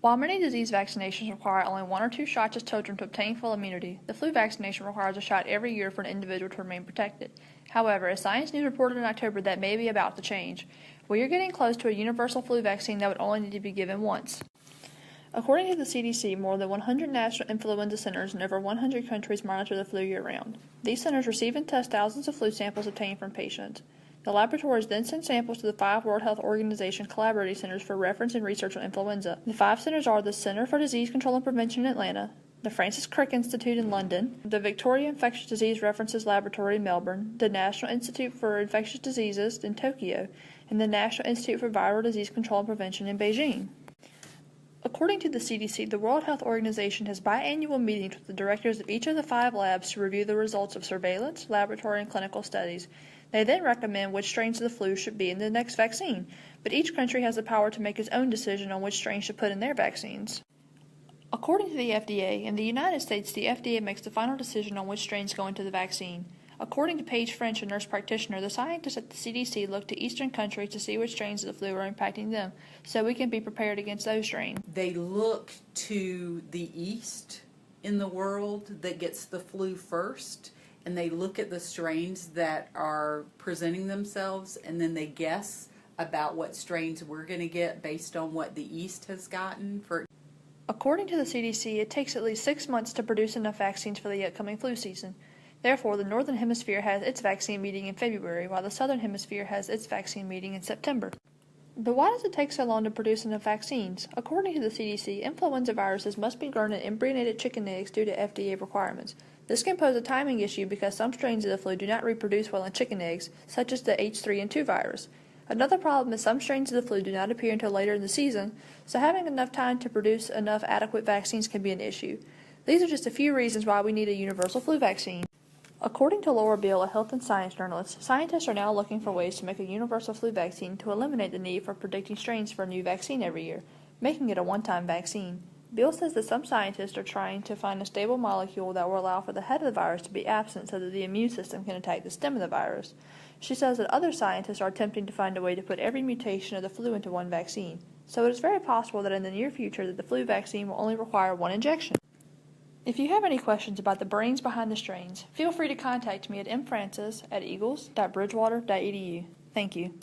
While many disease vaccinations require only 1 or 2 shots as children to obtain full immunity, the flu vaccination requires a shot every year for an individual to remain protected. However, as Science News reported in October, that may be about to change. We are getting close to a universal flu vaccine that would only need to be given once. According to the CDC, more than 100 national influenza centers in over 100 countries monitor the flu year-round. These centers receive and test thousands of flu samples obtained from patients. The laboratories then send samples to the 5 World Health Organization collaborating centers for reference and research on influenza. The 5 centers are the Center for Disease Control and Prevention in Atlanta, the Francis Crick Institute in London, the Victoria Infectious Disease References Laboratory in Melbourne, the National Institute for Infectious Diseases in Tokyo, and the National Institute for Viral Disease Control and Prevention in Beijing. According to the CDC, the World Health Organization has biannual meetings with the directors of each of the 5 labs to review the results of surveillance, laboratory, and clinical studies. They then recommend which strains of the flu should be in the next vaccine, but each country has the power to make its own decision on which strains should put in their vaccines. According to the FDA, in the United States, the FDA makes the final decision on which strains go into the vaccine. According to Paige French, a nurse practitioner, the scientists at the CDC look to eastern countries to see which strains of the flu are impacting them, so we can be prepared against those strains. They look to the east in the world that gets the flu first, and they look at the strains that are presenting themselves, and then they guess about what strains we're going to get based on what the East has gotten. According to the CDC, it takes at least 6 months to produce enough vaccines for the upcoming flu season. Therefore, the Northern Hemisphere has its vaccine meeting in February, while the Southern Hemisphere has its vaccine meeting in September. But why does it take so long to produce enough vaccines? According to the CDC, influenza viruses must be grown in embryonated chicken eggs due to FDA requirements. This can pose a timing issue because some strains of the flu do not reproduce well in chicken eggs, such as the H3N2 virus. Another problem is some strains of the flu do not appear until later in the season, so having enough time to produce enough adequate vaccines can be an issue. These are just a few reasons why we need a universal flu vaccine. According to Laura Beal, a health and science journalist, scientists are now looking for ways to make a universal flu vaccine to eliminate the need for predicting strains for a new vaccine every year, making it a one-time vaccine. Beal says that some scientists are trying to find a stable molecule that will allow for the head of the virus to be absent so that the immune system can attack the stem of the virus. She says that other scientists are attempting to find a way to put every mutation of the flu into one vaccine, so it is very possible that in the near future that the flu vaccine will only require one injection. If you have any questions about the brains behind the strains, feel free to contact me at mfrancis@eagles.bridgewater.edu. Thank you.